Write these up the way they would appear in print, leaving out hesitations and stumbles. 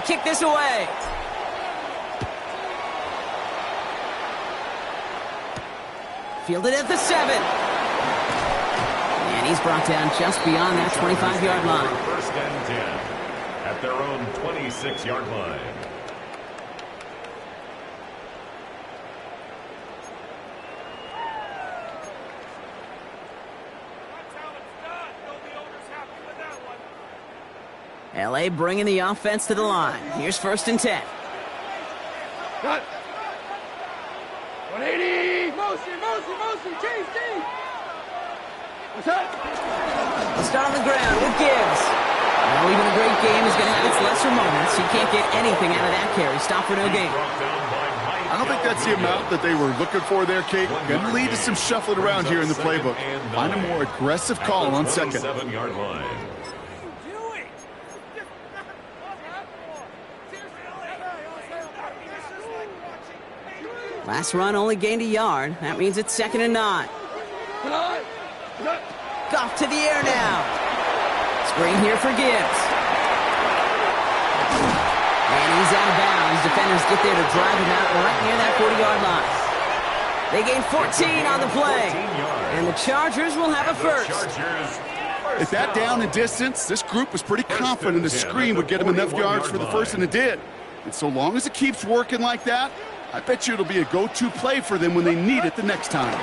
kick this away. Fielded at the 7. And he's brought down just beyond that 25-yard line. First and 10 at their own 26-yard line. LA bringing the offense to the line. Here's first and 10. Cut. 180. Motion. Change. What's that? Let's start on the ground with Gibbs. Now, even a great game is going to have its lesser moments. You can't get anything out of that carry. Stop for no gain. I don't think that's the amount that they were looking for there, Kate. Going to lead to some shuffling around here in the playbook. Find a more aggressive call on second. 7-yard line. Last run only gained a yard. That means it's 2nd and 9. Goff to the air now. Screen here for Gibbs. And he's out of bounds. Defenders get there to drive him out right near that 40-yard line. They gain 14 on the play. And the Chargers will have a first. At that down and distance, this group was pretty confident the screen would get them enough yards for the first, and it did. And so long as it keeps working like that, I bet you it'll be a go-to play for them when they need it the next time.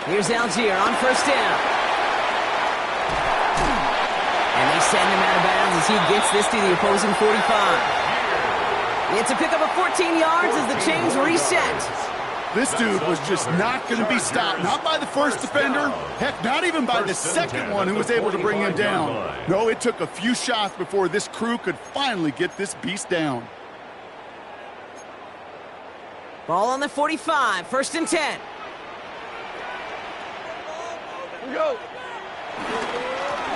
Here's Algier on first down. And they send him out of bounds as he gets this to the opposing 45. It's a pickup of 14 yards as the chains reset. This dude was just not going to be stopped. Not by the first defender. Heck, not even by the second one who was able to bring him down. No, it took a few shots before this crew could finally get this beast down. Ball on the 45, first and 10. Here we go.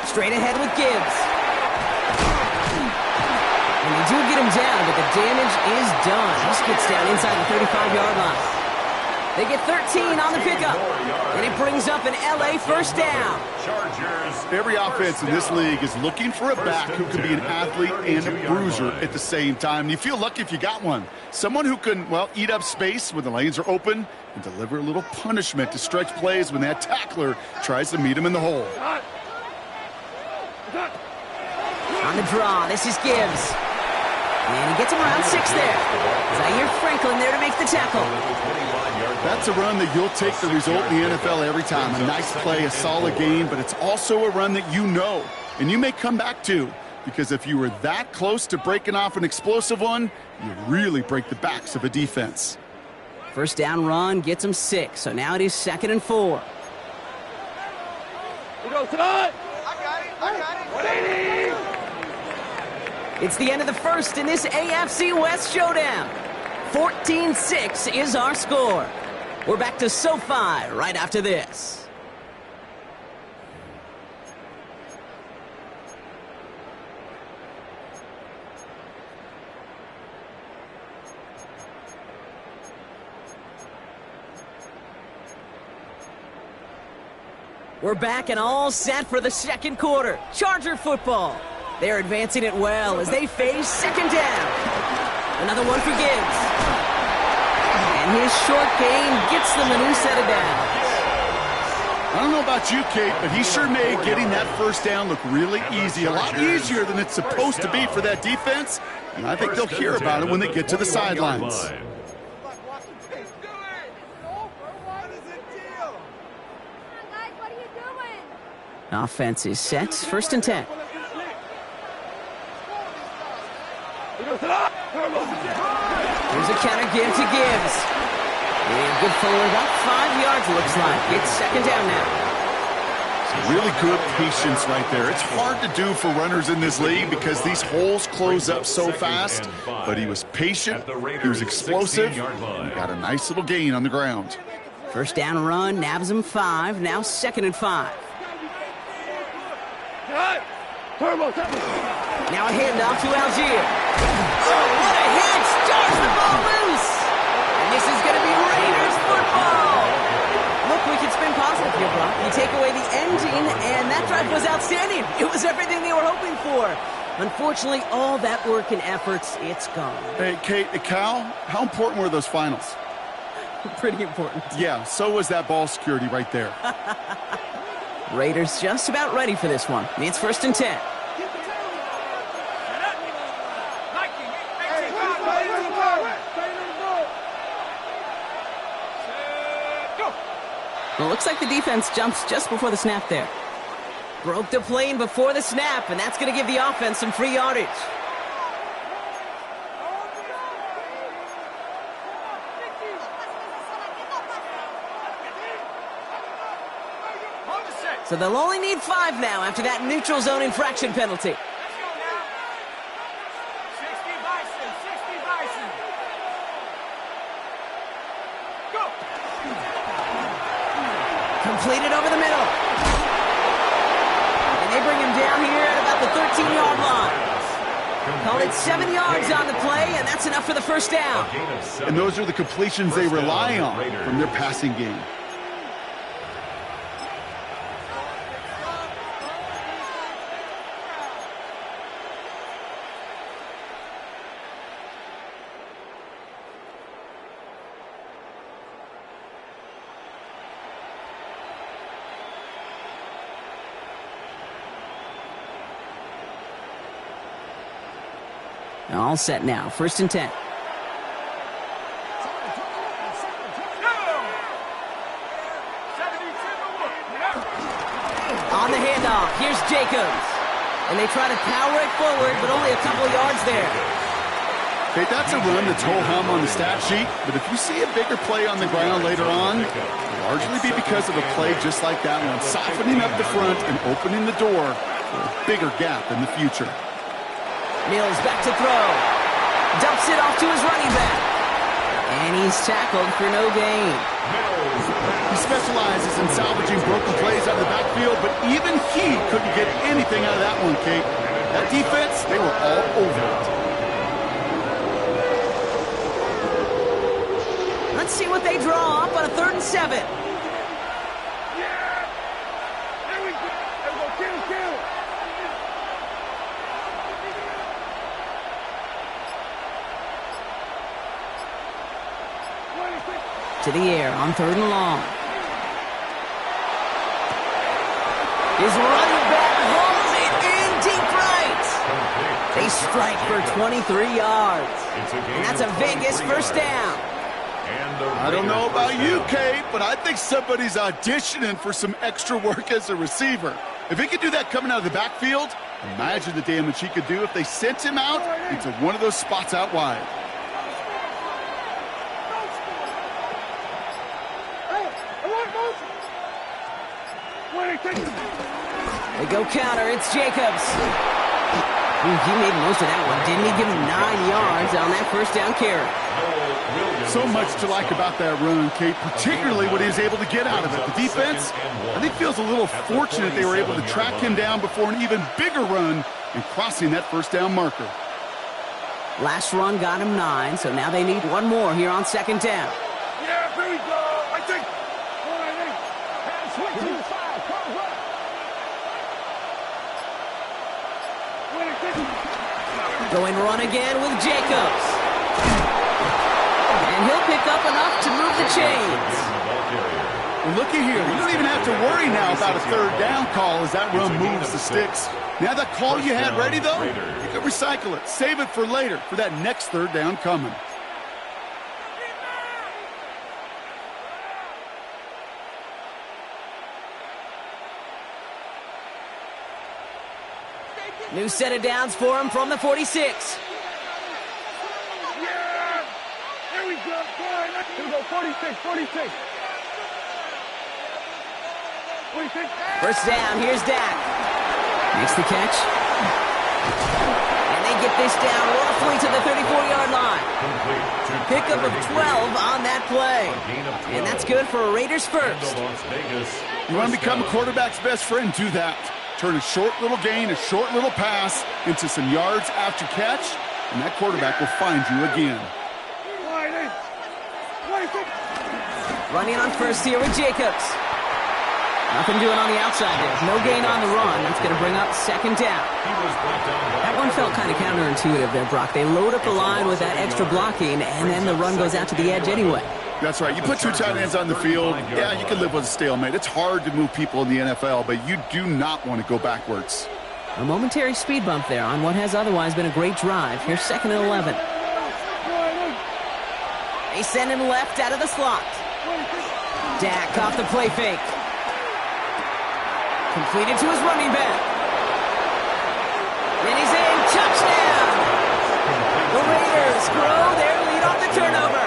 Straight ahead with Gibbs. And they do get him down, but the damage is done. He gets down inside the 35-yard line. They get 13 on the pickup. And it brings up an LA first down. Every offense in this league is looking for a back who can be an athlete and a bruiser at the same time. You feel lucky if you got one. Someone who can, well, eat up space when the lanes are open and deliver a little punishment to stretch plays when that tackler tries to meet him in the hole. On the draw, this is Gibbs. And he gets him around 6 there. Zaire Franklin there to make the tackle. That's a run that you'll take the result in the NFL every time. A nice play, a solid game, but it's also a run that you know and you may come back to, because if you were that close to breaking off an explosive one, you really break the backs of a defense. First down run gets him 6, so now it is 2nd and 4. We go tonight. I got it. 180. It's the end of the first in this AFC West showdown. 14-6 is our score. We're back to SoFi right after this. We're back and all set for the second quarter. Charger football. They're advancing it well as they face second down. Another one for Gibbs. And his short gain gets them a new set of downs. I don't know about you, Kate, but he sure made getting that first down look really easy. A lot easier than it's supposed to be for that defense. And I think they'll hear about it when they get to the sidelines. Offense is set. First and 10. Here's a counter give to Gibbs. And good forward, about 5 yards looks like. It's second down now. Really good patience right there. It's hard to do for runners in this league because these holes close up so fast. But he was patient, he was explosive, and got a nice little gain on the ground. First down run, nabs him 5, now 2nd and 5. Now a handoff to Algier. Oh, what a hit! Stars the ball loose! And this is going to be Raiders football! Look, we can spin positive here, Brock. You take away the ending, and that drive was outstanding. It was everything they were hoping for. Unfortunately, all that work and efforts, it's gone. Hey, Kate, Cal, how important were those finals? Pretty important. Yeah, so was that ball security right there. Raiders just about ready for this one. It's 1st and 10. Well, looks like the defense jumps just before the snap there. Broke the plane before the snap, and that's going to give the offense some free yardage. So they'll only need 5 now after that neutral zone infraction penalty. Completed over the middle. And they bring him down here at about the 13-yard line. Call it 7 yards on the play, and that's enough for the first down. And those are the completions they rely on from their passing game. All set now. 1st and 10. On the handoff, here's Jacobs. And they try to power it forward, but only a couple yards there. Hey, that's a run that's ho-hum on the stat sheet, but if you see a bigger play on the ground later on, it'll largely be because of a play just like that one, softening up the front and opening the door for a bigger gap in the future. Mills back to throw. Dumps it off to his running back. And he's tackled for no gain. He specializes in salvaging broken plays out of the backfield, but even he couldn't get anything out of that one, Kate. That defense, they were all over it. Let's see what they draw up on a 3rd and 7. To the air on 3rd and long. His running back hauls it in deep right. They strike for 23 yards. And that's a Vegas first down. I don't know about you, Kate, but I think somebody's auditioning for some extra work as a receiver. If he could do that coming out of the backfield, imagine the damage he could do if they sent him out into one of those spots out wide. They go counter. It's Jacobs. He made most of that one, didn't he? Give him 9 yards on that first down carry. So much to like about that run, Kate, particularly what he was able to get out of it. The defense, I think, feels a little fortunate they were able to track him down before an even bigger run and crossing that first down marker. Last run got him 9, so now they need one more here on 2nd down. Yeah, here we go. I think. Switch to 5. Going run again with Jacobs. And he'll pick up enough to move the chains. Well, looky here. You don't even have to worry now about a 3rd down call as that run moves the sticks. Now that call you had ready, though, you can recycle it. Save it for later for that next 3rd down coming. New set of downs for him from the 46. Yeah! Here we go. Here we go. 46. 46. First down. Here's Dak. Makes the catch. And they get this down roughly to the 34-yard line. Pickup of 12 on that play. And that's good for a Raiders first. You want to become a quarterback's best friend? Do that. Turn a short little gain, a short little pass into some yards after catch, and that quarterback will find you again. Running on first here with Jacobs. Nothing doing on the outside there. No gain on the run. That's going to bring up second down. That one felt kind of counterintuitive there, Brock. They load up the line with that extra blocking, and then the run goes out to the edge anyway. That's right. You put two tight ends on the field, yeah, you can live with a stalemate. It's hard to move people in the NFL, but you do not want to go backwards. A momentary speed bump there on what has otherwise been a great drive. Here's 2nd and 11. They send him left out of the slot. Dak off the play fake. Completed to his running back. And he's in. Touchdown! The Raiders grow their lead off the turnover.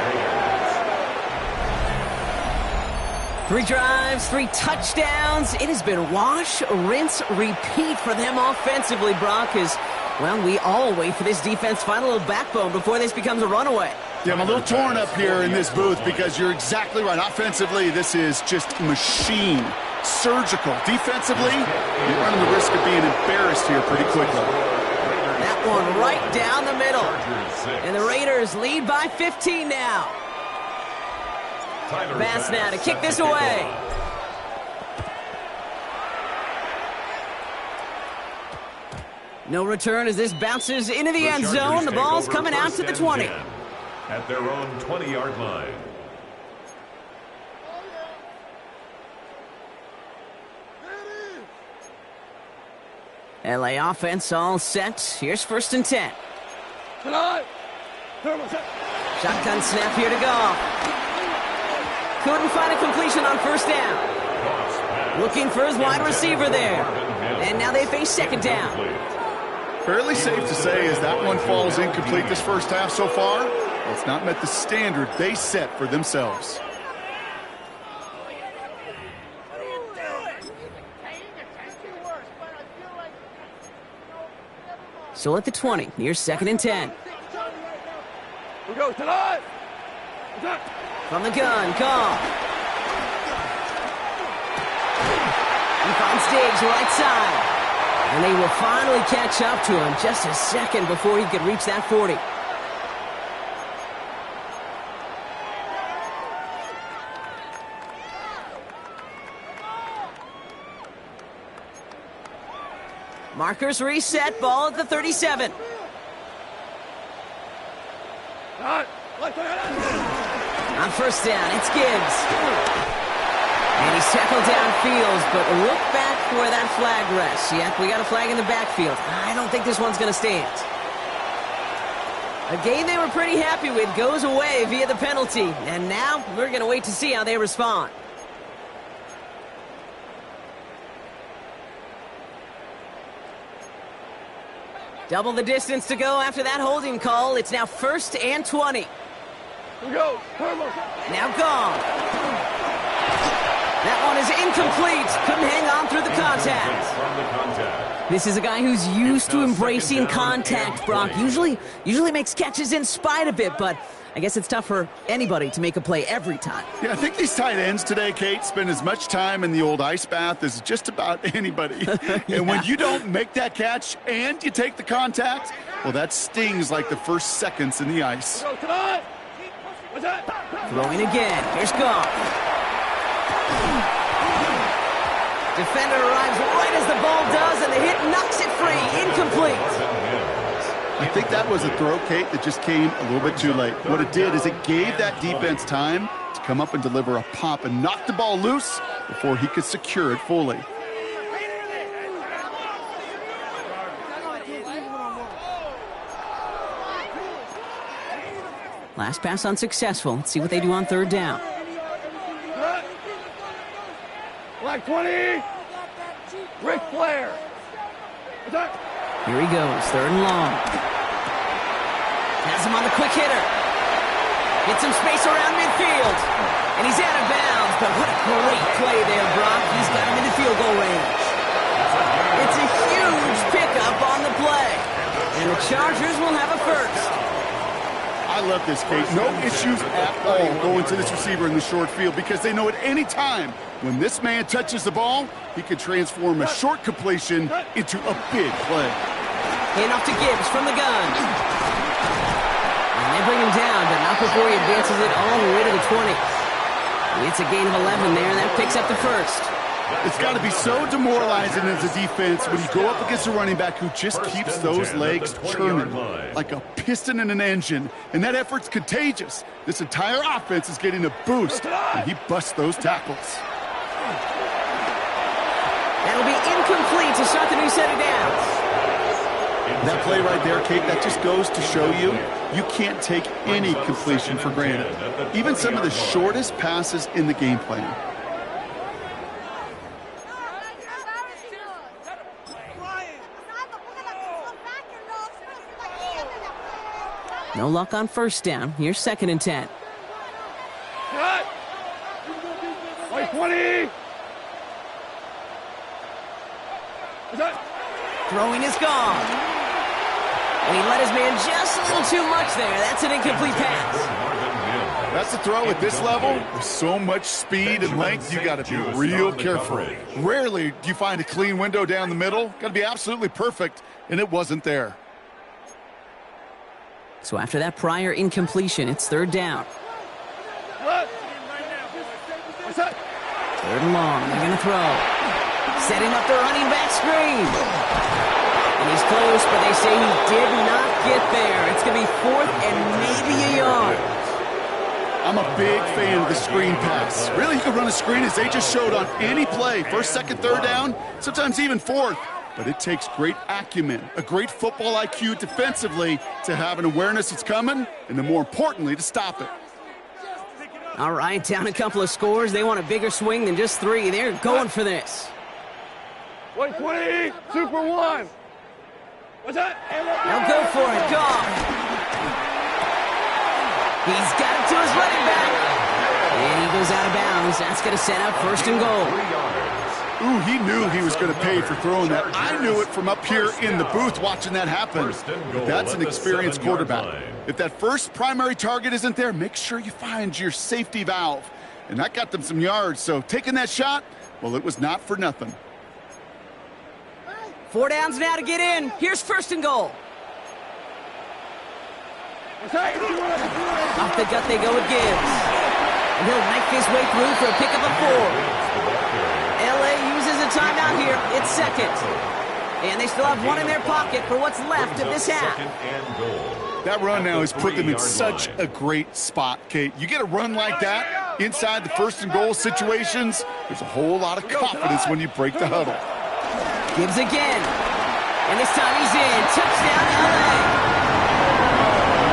3 drives, 3 touchdowns. It has been wash, rinse, repeat for them offensively, Brock, as, well, we all wait for this defense to find a little backbone before this becomes a runaway. Yeah, I'm a little torn up here in this booth because you're exactly right. Offensively, this is just machine. Surgical. Defensively, you're running the risk of being embarrassed here pretty quickly. That one right down the middle. And the Raiders lead by 15 now. Bass now to kick this away. No return as this bounces into the end zone. The ball's coming out to the 20. At their own 20-yard line. LA offense all set. Here's 1st and 10. Shotgun snap here to go. Couldn't find a completion on 1st down. Looking for his wide receiver there. And now they face 2nd down. Fairly safe to say as that one falls incomplete this first half so far. It's not met the standard they set for themselves. So at the 20, here's 2nd and 10. We go tonight. From the gun, call. He finds Diggs right side. And they will finally catch up to him just a second before he could reach that 40. Markers reset, ball at the 37. On 1st down, it's Gibbs. And he's tackled downfield, but look back where that flag rests. Yep, we got a flag in the backfield. I don't think this one's going to stand. A game they were pretty happy with goes away via the penalty. And now we're going to wait to see how they respond. Double the distance to go after that holding call. It's now 1st and 20. We go. Now gone. That one is incomplete. Couldn't hang on through the contact. This is a guy who's used to embracing contact, Brock. Usually makes catches in spite of it, but I guess it's tough for anybody to make a play every time. Yeah, I think these tight ends today, Kate, spend as much time in the old ice bath as just about anybody. Yeah. And when you don't make that catch and you take the contact, well, that stings like the first seconds in the ice. Throwing again. Here's Goff. Defender arrives right as the ball does, and the hit knocks it free. Incomplete. I think that was a throw, Kate, that just came a little bit too late. What it did is it gave that defense time to come up and deliver a pop and knock the ball loose before he could secure it fully. Last pass unsuccessful. Let's see what they do on 3rd down. Black 20. Ric Flair. Here he goes, 3rd and long. Has him on the quick hitter. Gets some space around midfield. And he's out of bounds, but what a great play there, Brock. He's got him into field goal range. It's a huge pickup on the play. And the Chargers will have a first. I love this, Kate. No issues at all going to this receiver in the short field because they know at any time when this man touches the ball, he can transform a short completion into a big play. Hand off to Gibbs from the gun. And they bring him down, but not before he advances it all the way to the 20. It's a gain of 11 there, and that picks up the first. It's got to be so demoralizing as a defense when you go up against a running back who just keeps those legs churning like a piston in an engine, and that effort's contagious. This entire offense is getting a boost, and he busts those tackles. That'll be incomplete to start the new set of downs. That play right there, Kate, that just goes to show you, you can't take any completion for granted. Even some of the shortest passes in the game plan. No luck on first down. Here's 2nd and 10. Like 20. Throwing is gone. And he let his man just a little too much there. That's an incomplete pass. That's a throw at this level. With so much speed and length, you got to be real careful. Rarely do you find a clean window down the middle. Got to be absolutely perfect, and it wasn't there. So after that prior incompletion, it's 3rd down. 3rd and long. They're going to throw. Setting up the running back screen. And he's close, but they say he did not get there. It's going to be 4th and maybe a yard. I'm a big fan of the screen pass. Really, you can run a screen as they just showed on any play. 1st, 2nd, 3rd down, sometimes even 4th. But it takes great acumen, a great football IQ defensively to have an awareness it's coming, and then more importantly, to stop it. All right, down a couple of scores. They want a bigger swing than just 3. They're going for this. 120, Super 1. What's that? They'll go for it. Goff. He's got it to his running back. And he goes out of bounds. That's going to set up 1st and goal. Ooh, he knew he was going to pay for throwing that. I knew it from up here in the booth watching that happen. But that's an experienced quarterback. If that first primary target isn't there, make sure you find your safety valve. And that got them some yards. So taking that shot, well, it was not for nothing. 4 downs now to get in. Here's 1st and goal. Off the gut they go with Gibbs. And he'll knife his way through for a pickup of 4. LA uses a timeout here. It's 2nd. And they still have 1 in their pocket for what's left of this half. That run now has put them in such a great spot, Kate. You get a run like that inside the 1st and goal situations, there's a whole lot of confidence when you break the huddle. Gibbs again. And this time he's in. Touchdown, LA.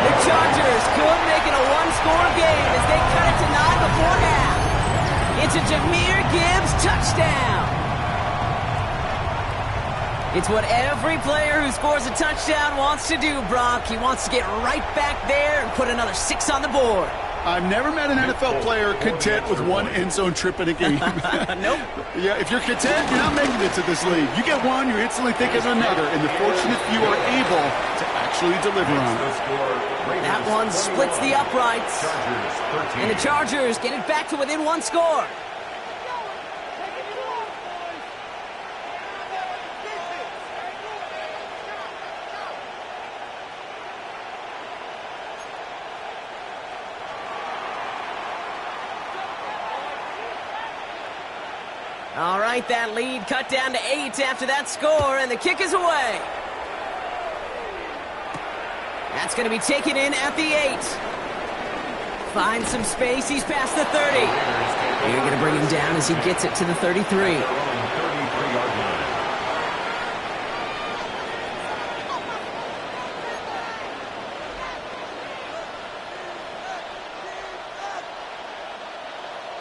The Chargers could make it a 1-score game as they cut it to 9 before half. It's a Jahmyr Gibbs touchdown. It's what every player who scores a touchdown wants to do, Brock. He wants to get right back there and put another 6 on the board. I've never met an NFL player content with 1 end zone trip in a game. Nope. Yeah, if you're content, you're not making it to this league. You get 1, you're instantly thinking of another, and the fortunate few are able to actually deliver on it. That one splits the uprights. And the Chargers get it back to within 1 score. All right, that lead cut down to 8 after that score, and the kick is away. That's going to be taken in at the 8. Finds some space. He's past the 30. You're going to bring him down as he gets it to the 33.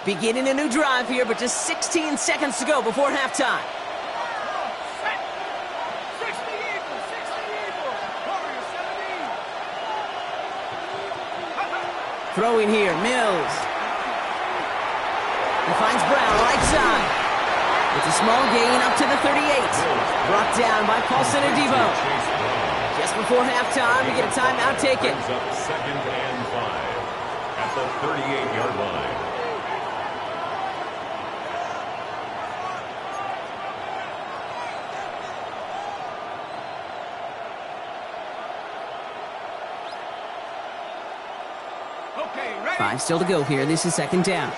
Beginning a new drive here, but just 16 seconds to go before halftime. Throwing here, Mills. He finds Brown right side. It's a small gain up to the 38. Brought down by Paulson Adebo. Just before halftime, we get a timeout taken. 2nd and 5 at the 38-yard line. Five still to go here. This is 2nd down.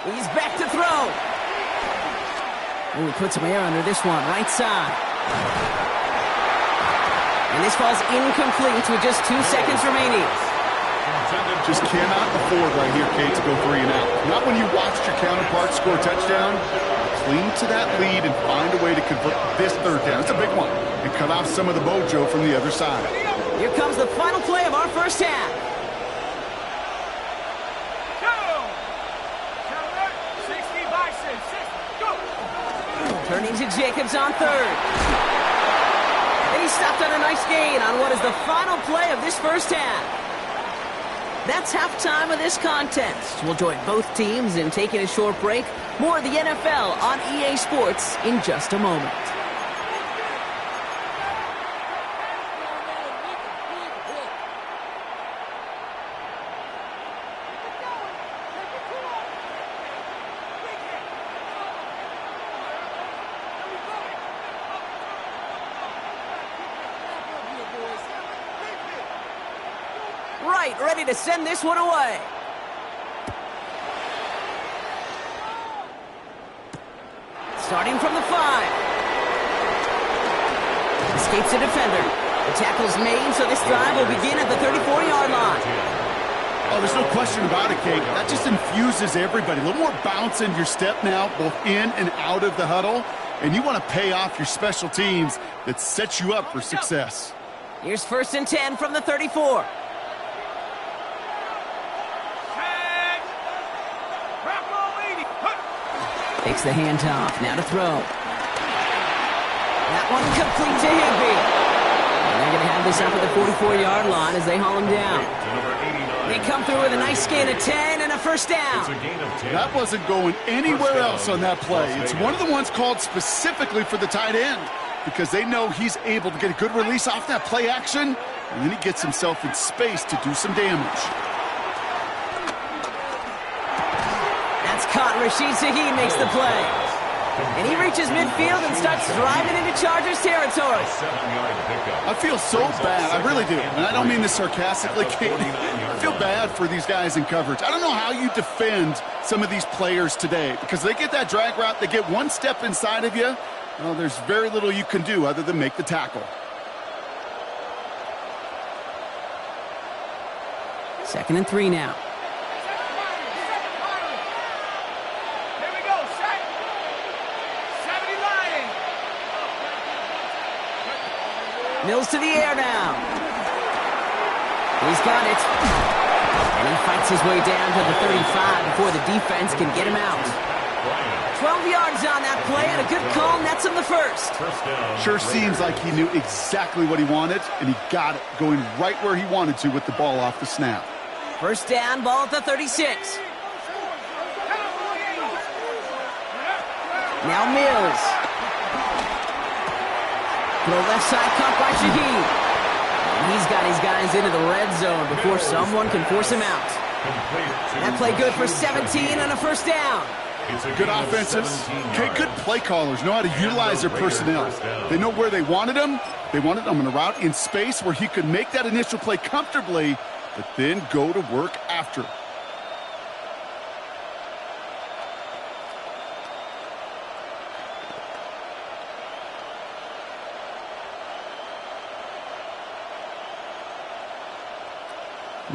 He's back to throw. Ooh, he put some air under this one, right side. And this falls incomplete with just 2 seconds remaining. Just cannot afford right here, Kate, to go 3 and out. Not when you watched your counterpart score a touchdown. Cling to that lead and find a way to convert this 3rd down. It's a big one. And cut off some of the mojo from the other side. Here comes the final play of our first half. Turning to Jacobs on 3rd. And he stopped on a nice gain on what is the final play of this first half. That's halftime of this contest. We'll join both teams in taking a short break. More of the NFL on EA Sports in just a moment. Right, ready to send this one away. Starting from the 5. Escapes a defender. The tackle's made, so this drive will begin at the 34-yard line. Oh, there's no question about it, Kate. That just infuses everybody. A little more bounce in your step now, both in and out of the huddle. And you want to pay off your special teams that sets you up for success. Here's 1st and 10 from the 34. Takes the handoff. Now to throw. That one complete to Higbee. And they're going to have this up at the 44-yard line as they haul him down. They come through with a nice gain of 10 and a first down. That wasn't going anywhere else on that play. It's one of the ones called specifically for the tight end because they know he's able to get a good release off that play action, and then he gets himself in space to do some damage. Caught. Rashid Shaheed makes the play. And he reaches midfield and starts driving into Chargers territory. I feel so bad. I really do. And I don't mean this sarcastically, Kate. I feel bad for these guys in coverage. I don't know how you defend some of these players today because they get that drag route, they get one step inside of you. Well, there's very little you can do other than make the tackle. 2nd and 3 now. Mills to the air now. He's got it. And he fights his way down to the 35 before the defense can get him out. 12 yards on that play and a good call nets him the 1st. Sure seems like he knew exactly what he wanted, and he got it, going right where he wanted to with the ball off the snap. 1st down, ball at the 36. Now Mills. Throw left side caught by Shaheed. And he's got his guys into the red zone before someone can force him out. That play good for 17 and a 1st down. Good offenses. Okay, good play callers know how to utilize their personnel. They know where they wanted them. They wanted them in a route in space where he could make that initial play comfortably, but then go to work after.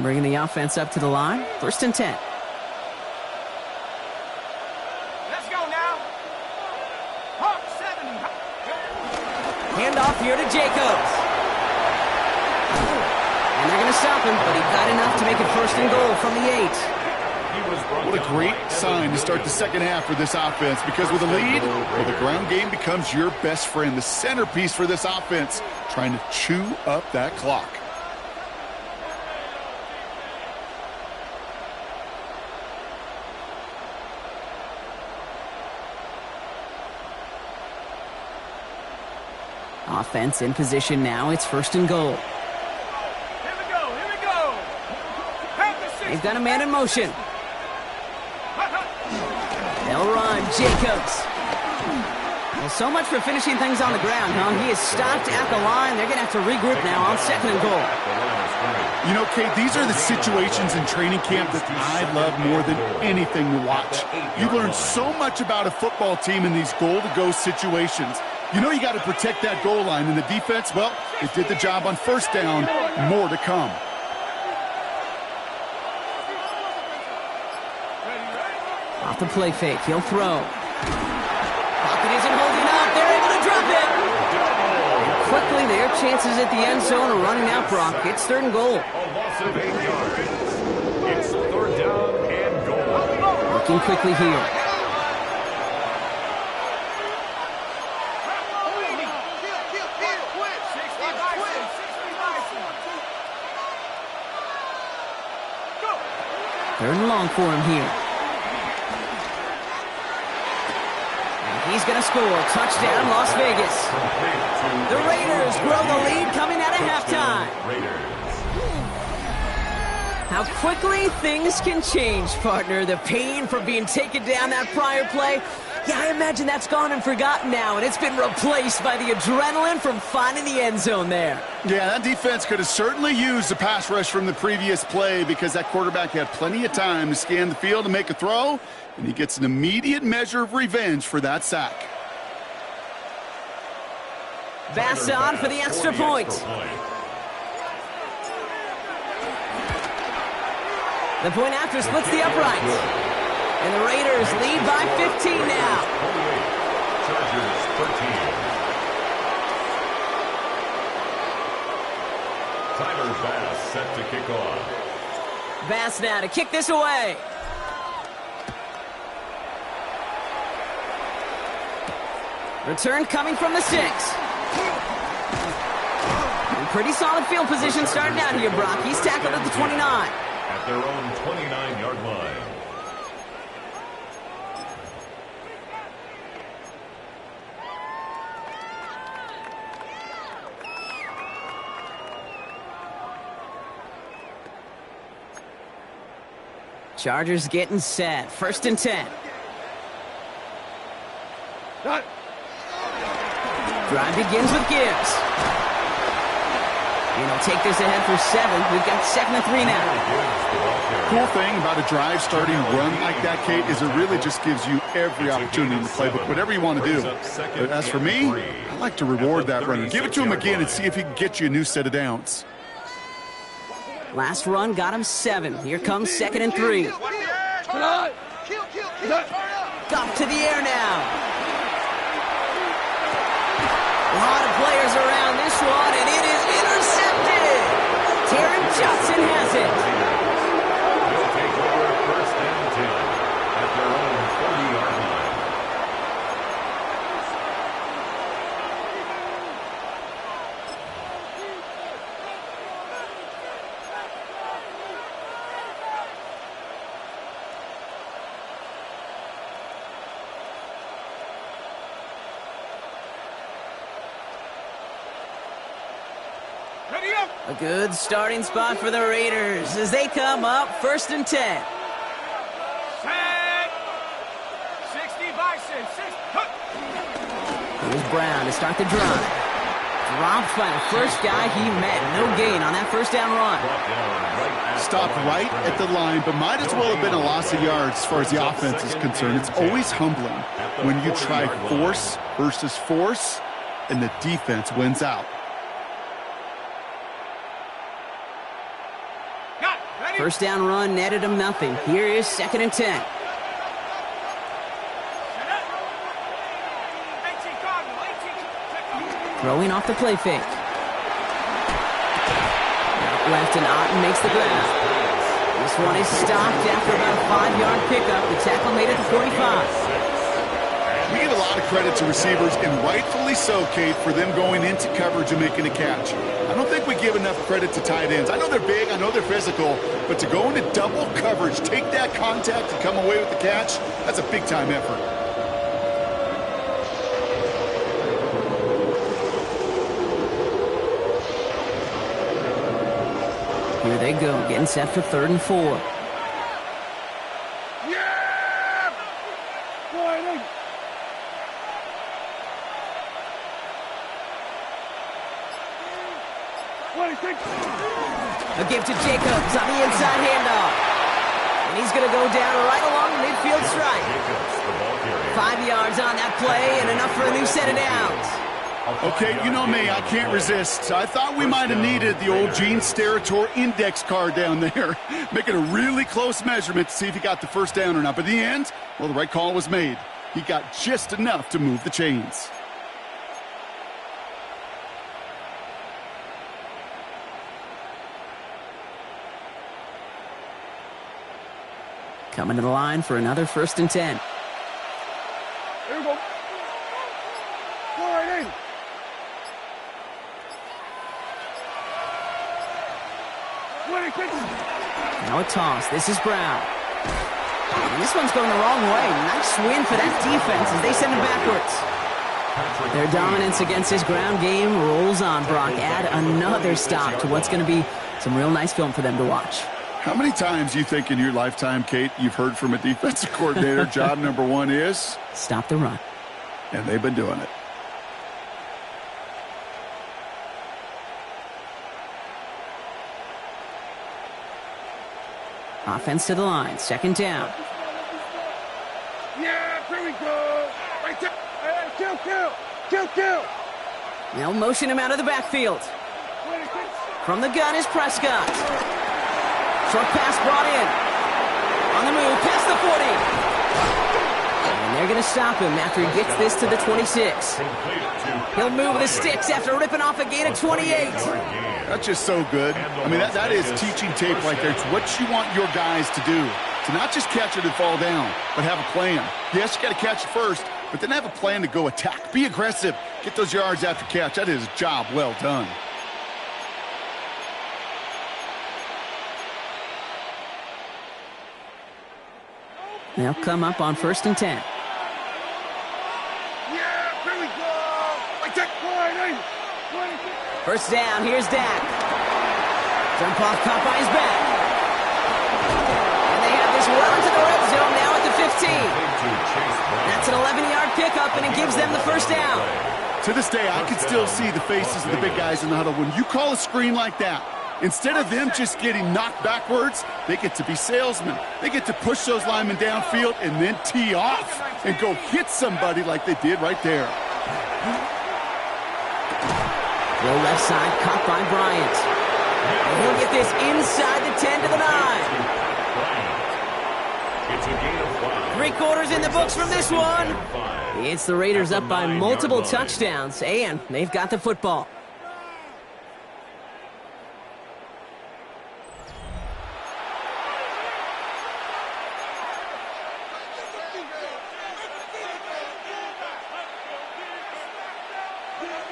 Bringing the offense up to the line. 1st and 10. Let's go now. Hawk 7. Handoff here to Jacobs. And they're going to stop him, but he got enough to make it 1st and goal from the 8. What a great sign to start the second half for this offense, because with a lead, well, the ground game becomes your best friend, the centerpiece for this offense, trying to chew up that clock. Offense in position now. It's 1st and goal. Here we go. Here we go. They've got a man in motion. They'll run. Jacobs. Well, so much for finishing things on the ground, huh? He is stopped at the line. They're going to have to regroup now on 2nd and goal. You know, Kate, these are the situations in training camp that I love more than anything to watch. You learn so much about a football team in these goal-to-go situations. You know you got to protect that goal line, and the defense, well, it did the job on first down. More to come. Off the play fake, he'll throw. Pocket isn't holding up. They're able to drop it. And quickly, their chances at the end zone are running out, Brock. It's 3rd and goal. A loss of 8 yards. It's 3rd down and goal. Looking quickly here. Third and long for him here. And he's going to score. Touchdown, Las Vegas. The Raiders grow the lead coming out of halftime. How quickly things can change, partner. The pain from being taken down that prior play, yeah, I imagine that's gone and forgotten now, and it's been replaced by the adrenaline from finding the end zone there. Yeah, that defense could have certainly used the pass rush from the previous play because that quarterback had plenty of time to scan the field and make a throw, and he gets an immediate measure of revenge for that sack. Bass on for the extra point. The point after splits the uprights. And the Raiders lead by 15 now. Chargers 13. Tyler Bass set to kick off. Bass now to kick this away. Return coming from the 6. And pretty solid field position starting out here, Brock. He's tackled at the 29. At their own 29-yard line. Chargers getting set. 1st and 10. Drive begins with Gibbs. And he'll take this ahead for 7. We've got 2nd and 3 now. Cool thing about a drive starting run like that, Kate, is it really just gives you every opportunity in the playbook, whatever you want to do. But as for me, I like to reward that runner. Give it to him again and see if he can get you a new set of downs. Last run got him 7. Here comes 2nd and 3. Up to the air now. A lot of players around this one, and it is intercepted. Taron Johnson has it. They'll take over 1st and 10 at their own 40-yard line. A good starting spot for the Raiders as they come up 1st and 10. Set. 60 bison. 6. Here's Brown to start the drive. Dropped by the first guy he met. No gain on that 1st down run. Stopped right at the line, but might as well have been a loss of yards as far as the offense is concerned. It's always humbling when you try force versus force, and the defense wins out. First down run netted him nothing. Here is 2nd and 10. Throwing off the play fake. Left and Otten makes the grab. This one is stopped after about a 5-yard pickup. The tackle made it to 45. We give a lot of credit to receivers, and rightfully so, Kate, for them going into coverage and making a catch. I don't think we give enough credit to tight ends. I know they're big, I know they're physical, but to go into double coverage, take that contact and come away with the catch, that's a big-time effort. Here they go, getting set for 3rd and 4. A give to Jacobs on the inside handoff. And he's going to go down right along the midfield stripe. 5 yards on that play and enough for a new set of downs. Okay, you know me, I can't resist. I thought we might have needed the old Gene Steratore index card down there. Making a really close measurement to see if he got the first down or not. But in the end, well, the right call was made. He got just enough to move the chains. Coming to the line for another 1st and 10. Here we go. Go right in. Now a toss. This is Brown. And this one's going the wrong way. Nice win for that defense as they send him backwards. Their dominance against his ground game rolls on, Brock. Add another stop to what's going to be some real nice film for them to watch. How many times do you think in your lifetime, Kate, you've heard from a defensive coordinator, job number one is? Stop the run. And they've been doing it. Offense to the line. 2nd down. Yeah, here we go. Right there. Kill. They'll motion him out of the backfield. From the gun is Prescott. Short pass brought in. On the move, past the 40. And they're going to stop him after he gets this to the 26. He'll move with the sticks after ripping off a gain of 28. That's just so good. I mean, that is teaching tape right there. It's what you want your guys to do. To not just catch it and fall down, but have a plan. Yes, you got to catch it first, but then have a plan to go attack. Be aggressive. Get those yards after catch. That is a job well done. They'll come up on 1st and 10. Yeah, here we go. Right there. First down, here's Dak. Jump off, caught by his back. And they have this well into the red zone now at the 15. That's an 11-yard pickup, and it gives them the 1st down. To this day, I can still see the faces of the big guys in the huddle. When you call a screen like that, instead of them just getting knocked backwards, they get to be salesmen. They get to push those linemen downfield and then tee off and go hit somebody like they did right there. Low left side, caught by Bryant. And he'll get this inside the 10 to the 9. It's a gain of 5. 3/4 in the books from this one. It's the Raiders up by multiple touchdowns, and they've got the football.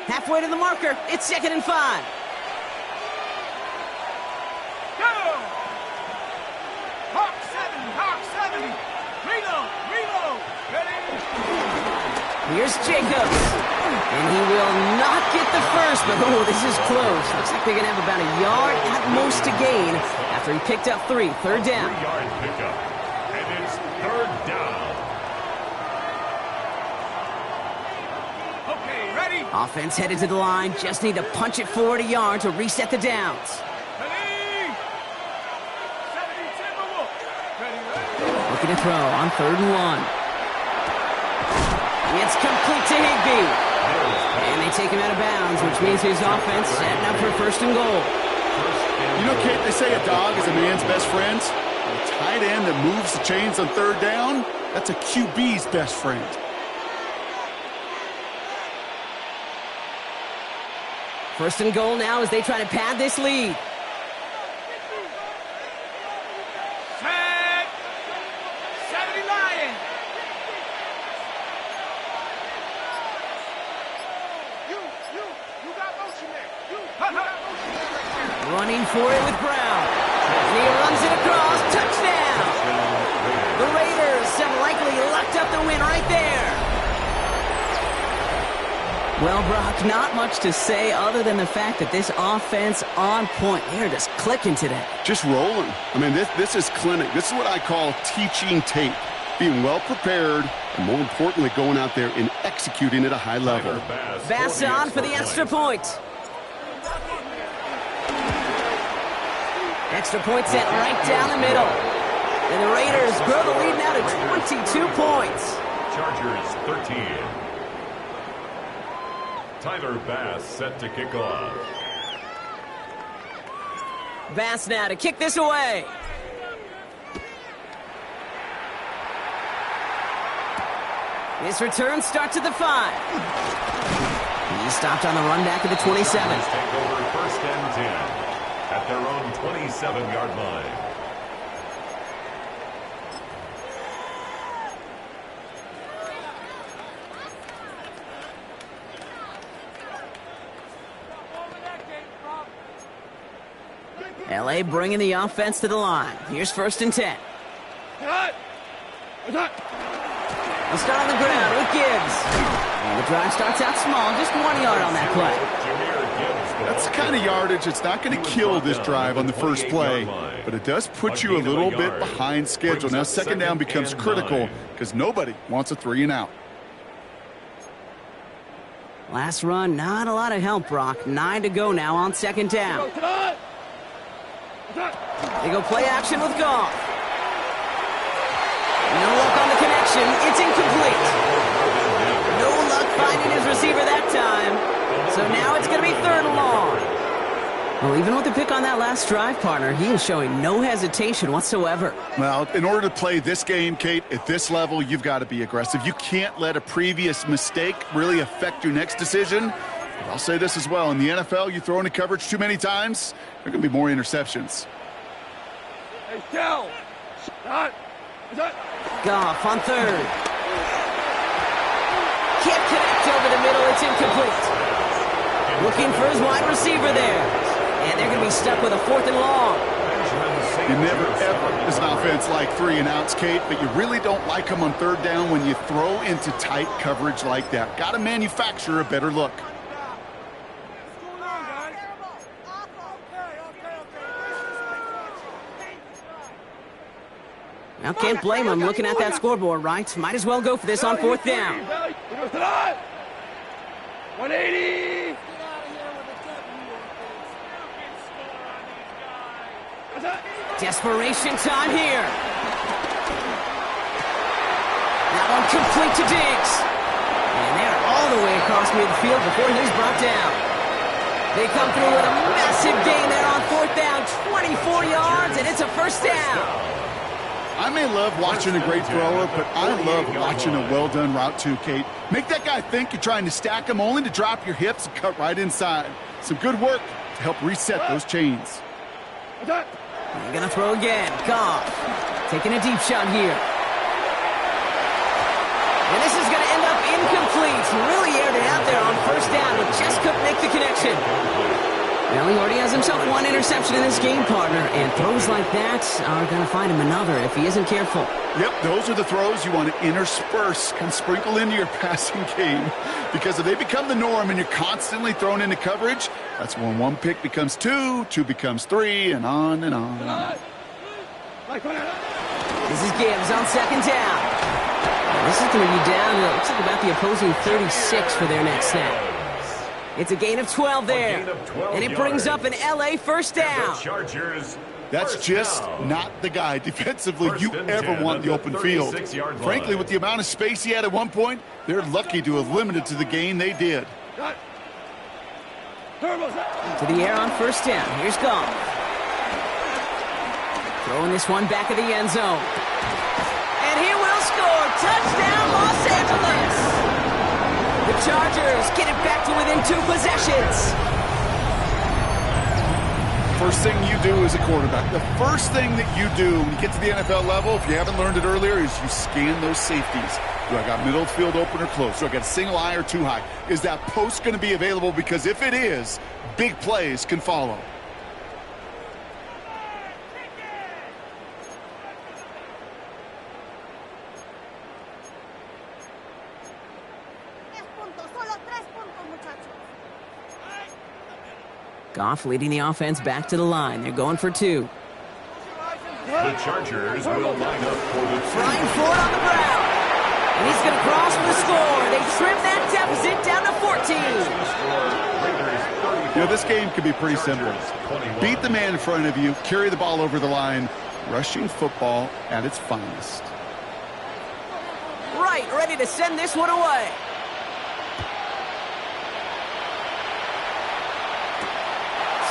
Halfway to the marker, it's 2nd and 5. Go! Hawk 7. Reload. Ready? Here's Jacobs. And he will not get the first, but oh, this is close. Looks like they're going to have about a yard at most to gain after he picked up 3. 3rd down. 3-yard pickup. And it's 3rd down. Okay, ready? Offense headed to the line. Just need to punch it forward a yard to reset the downs. Ready? 70 Looking to throw on 3rd and 1. It's complete to Higbee. And they take him out of bounds, which means his offense setting up for 1st and goal. You know, Kate, they say a dog is a man's best friend. A tight end that moves the chains on 3rd down, that's a QB's best friend. First and goal now as they try to pad this lead. Set. 70 Lion. You got motion there. You got motion there right there. Running for it with Brown. And he runs it across. Touchdown. The Raiders have likely locked up the win right there. Well, Brock, not much to say other than the fact that this offense on point. They're just clicking today. Just rolling. I mean, this is clinic. This is what I call teaching tape. Being well prepared, and more importantly, going out there and executing at a high level. Bass on for the extra point. Extra point sent right down the middle. And the Raiders grow the lead now to 22 points. Chargers 13. Tyler Bass set to kick off. Bass now to kick this away. This return starts at the 5. He stopped on the run back at the 27. Take over first and 10 at their own 27-yard line. LA bringing the offense to the line. Here's first and 10. They'll start on the ground with Gibbs. And the drive starts out small, just 1 yard on that play. That's the kind of yardage that's not going to kill this drive on the first play, but it does put you a little bit behind schedule. Now second down becomes critical because nobody wants a 3 and out. Last run, not a lot of help, Brock. 9 to go now on second down. They go play action with Goff. No luck on the connection. It's incomplete. No luck finding his receiver that time. So now it's going to be 3rd and long. Well, even with the pick on that last drive, partner, he is showing no hesitation whatsoever. Well, in order to play this game, Kate, at this level, you've got to be aggressive. You can't let a previous mistake really affect your next decision. But I'll say this as well. In the NFL, you throw into coverage too many times, there are going to be more interceptions. Hey, Cal! Goff on 3rd. Can't connect over the middle. It's incomplete. Looking for his wide receiver there. And they're going to be stuck with a 4th and long. You never, ever, as an offense, like 3 and outs, Kate, but you really don't like them on 3rd down when you throw into tight coverage like that. Got to manufacture a better look. Now, can't blame him looking at that scoreboard, right? Might as well go for this on 4th down. 180! Desperation time here. That one complete to Diggs. And they're all the way across midfield before he's brought down. They come through with a massive gain there on 4th down, 24 yards, and it's a first down. I may love watching a great thrower, but I love watching a well-done route too, Kate. Make that guy think you're trying to stack him only to drop your hips and cut right inside. Some good work to help reset those chains. They're going to throw again. Goff taking a deep shot here. And this is going to end up incomplete. Really aired it out there on first down, but just couldn't make the connection. Well, he already has himself 1 interception in this game, partner, and throws like that are going to find him another if he isn't careful. Yep, those are the throws you want to intersperse and sprinkle into your passing game, because if they become the norm and you're constantly thrown into coverage, that's when 1 pick becomes 2, 2 becomes 3, and on and on and on. This is Gibbs on second down. This is going to be down to, looks like about the opposing 36 for their next snap. It's a gain of 12 there, and it brings up an LA first down. That's just not the guy defensively you ever want in the open field. Frankly, with the amount of space he had at one point, they're lucky to have limited to the gain they did. To the air on first down. Here's Goff. Throwing this one back of the end zone. And he will score. Touchdown, Los Angeles. The Chargers get it back to within 2 possessions. First thing you do as a quarterback, the first thing that you do when you get to the NFL level, if you haven't learned it earlier, is you scan those safeties. Do I got middle of the field open or close? Do I got a single high or 2 high? Is that post going to be available? Because if it is, big plays can follow. Goff leading the offense back to the line. They're going for 2. The Chargers will line up for the Flying forward on the ground. And he's going to cross for the score. They trim that deficit down to 14. You know, this game can be pretty simple. Beat the man in front of you, carry the ball over the line, rushing football at its finest. Right, ready to send this one away.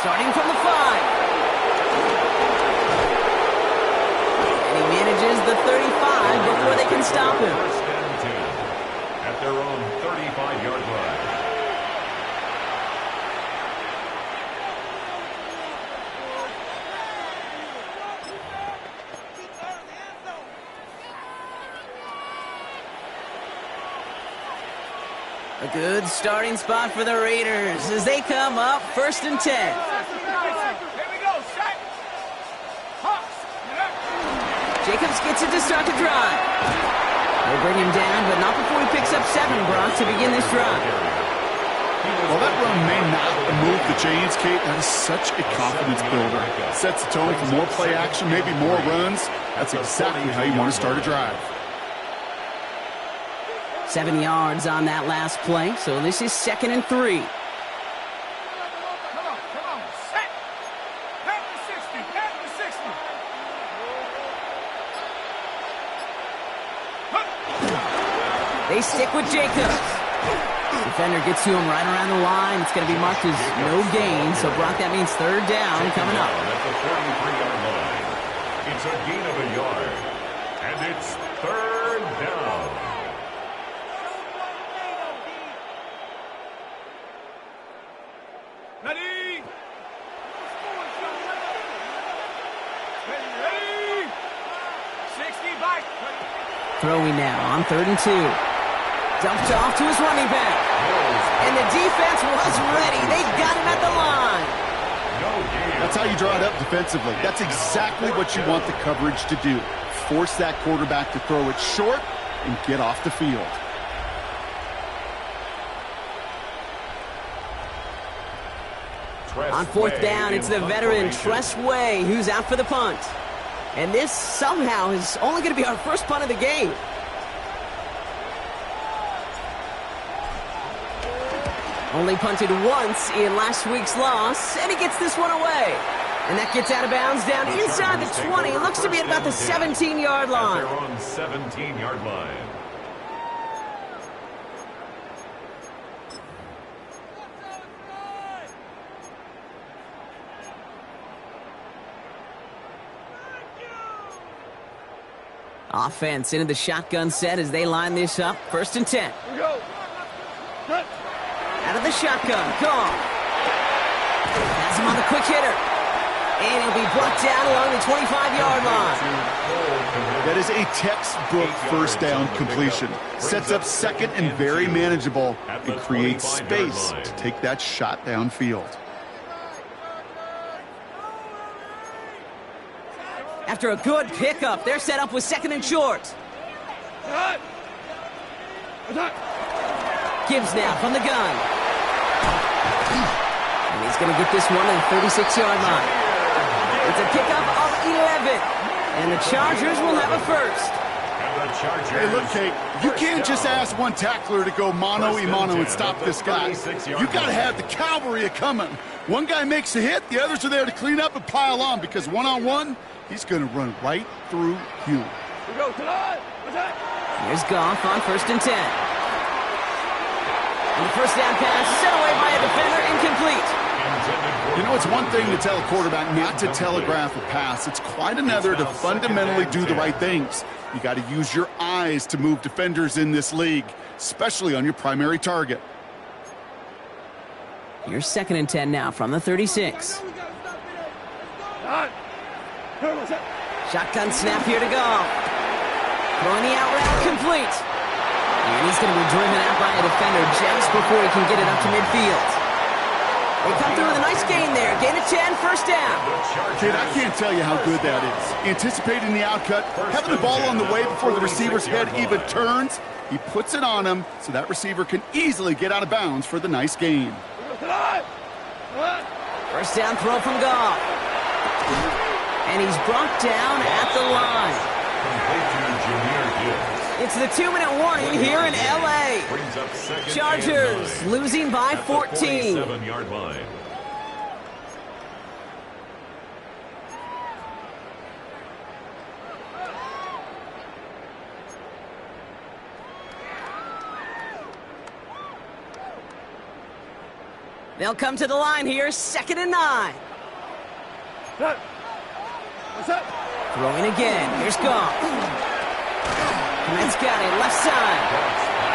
Starting from the 5. And he manages the 35 before they can stop him. First and 10 at their own 35-yard line. A good starting spot for the Raiders as they come up first and 10. Here we go, set. Jacobs gets it to start the drive. They bring him down, but not before he picks up 7, Brock, to begin this drive. Well, that run may not move the chains, Kate. That is such a confidence builder. Sets the tone for more play action, maybe more runs. That's exactly how you want to start a drive. 7 yards on that last play, so this is 2nd and 3. Come on, set. Pat the 60. They stick with Jacobs. Defender gets to him right around the line. It's going to be marked as no gain, so Brock, that means 3rd down coming up. At the 43-yard line. It's a gain of a yard, and it's 3rd down. Ready? Ready? 60 back. Throwing now on 3rd and 2. Dumped off to his running back. And the defense was ready. They got him at the line. That's how you draw it up defensively. That's exactly what you want the coverage to do. Force that quarterback to throw it short and get off the field. On 4th down, it's the veteran Tress Way who's out for the punt. And this somehow is only going to be our first punt of the game. Only punted once in last week's loss, and he gets this one away. And that gets out of bounds down inside the 20. It looks to be at about the 17-yard line. They're on 17-yard line. Offense into the shotgun set as they line this up. 1st and 10. Here we go. Good. Out of the shotgun. Gone. Has him on the quick hitter. And he'll be brought down along the 25-yard line. That is a textbook 1st down completion. Sets up 2nd and very manageable and creates space to take that shot downfield. After a good pickup, they're set up with 2nd and short. Gibbs now from the gun. And he's going to get this one to the 36-yard line. It's a pickup of 11. And the Chargers will have a 1st. Hey, look, Kate, you can't just ask one tackler to go mano-a-mano and stop this guy. You got to have the cavalry coming. One guy makes a hit, the others are there to clean up and pile on, because one-on-one, he's going to run right through you. Here's Goff on 1st and 10. And the 1st down pass set away by a defender, incomplete. You know, it's one thing to tell a quarterback not to telegraph a pass. It's quite another to fundamentally do the right things. You got to use your eyes to move defenders in this league, especially on your primary target. Here's 2nd and 10 now from the 36. Shotgun snap here to Goff. Throwing the out route complete. And he's going to be driven out by a defender just before he can get it up to midfield. They come through with a nice gain there. Gain of 10, 1st down. Kid, I can't tell you how good that is. Anticipating the outcut, having the ball on the way before the receiver's head even turns. He puts it on him so that receiver can easily get out of bounds for the nice gain. 1st down throw from Goff. And he's brought down at the line. Complete to Jahmyr Gibbs. It's the 2-minute warning here in L.A. Brings up second Chargers and 9 losing by at the 14. 47-yard line. They'll come to the line here, 2nd and 9. What's up? Throwing again. Here's Goff. That's got it, left side.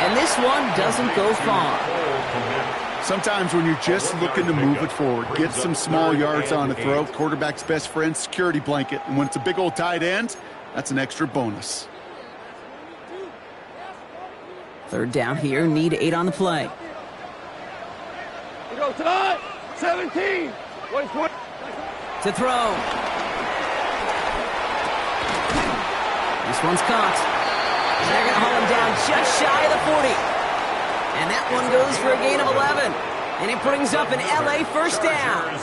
And this one doesn't go far. Sometimes when you're just looking to move it forward, get some small yards on the throw, quarterback's best friend, security blanket. And when it's a big old tight end, that's an extra bonus. 3rd down here, need 8 on the play. We go tonight. 17. What is 20? To throw. This one's caught. And they're going to haul him down just shy of the 40. And that one goes for a gain of 11. And it brings up an LA first down.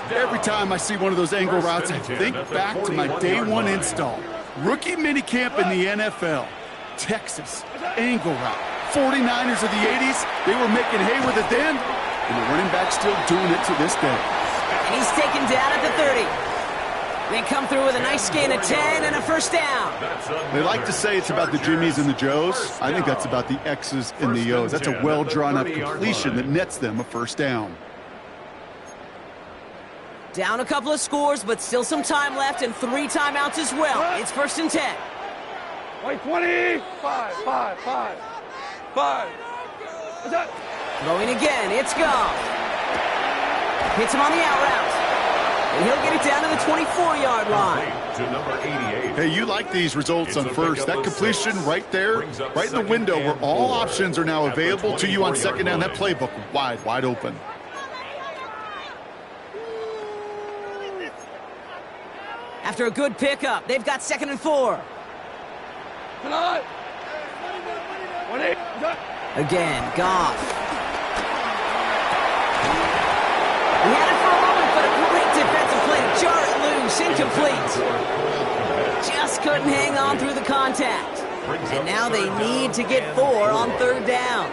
Every time I see one of those angle routes, I think back to my day one install. Rookie minicamp in the NFL. Texas, angle route. 49ers of the 80s, they were making hay with it then, and the running back's still doing it to this day. And he's taken down at the 30. They come through with a nice gain of 10 and a first down. They like to say it's about the Jimmies and the Joes. I think that's about the X's and the O's. That's a well-drawn-up completion that nets them a first down. Down a couple of scores, but still some time left and 3 timeouts as well. It's 1st and 10. Wait, 20. 5. What's up? Throwing again, it's Goff. Hits him on the out route. And he'll get it down to the 24-yard line. To number 88. Hey, you like these results on first. That completion right there, right in the window where all options are now available to you on 2nd down. That playbook wide open. After a good pickup, they've got 2nd and 4. Tonight. 20. Again, Goff. He had it for a moment, but a great defensive play to jar it loose, incomplete. Just couldn't hang on through the contact. And now they need to get 4 on 3rd down.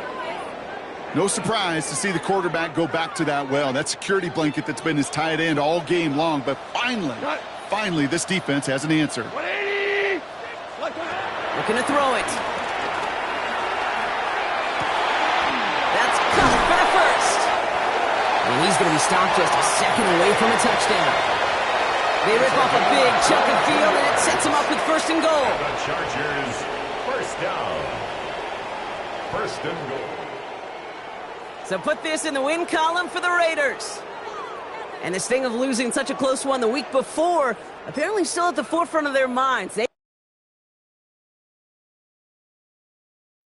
No surprise to see the quarterback go back to that well. That security blanket that's been his tight end all game long, but finally, this defense has an answer. 180. Looking to throw it. That's caught for the first. And he's going to be stopped just a second away from a touchdown. They rip off a big chunk of field, and it sets them up with 1st and goal. The Chargers, first down. 1st and goal. So put this in the win column for the Raiders. And this thing of losing such a close one the week before, apparently still at the forefront of their minds. They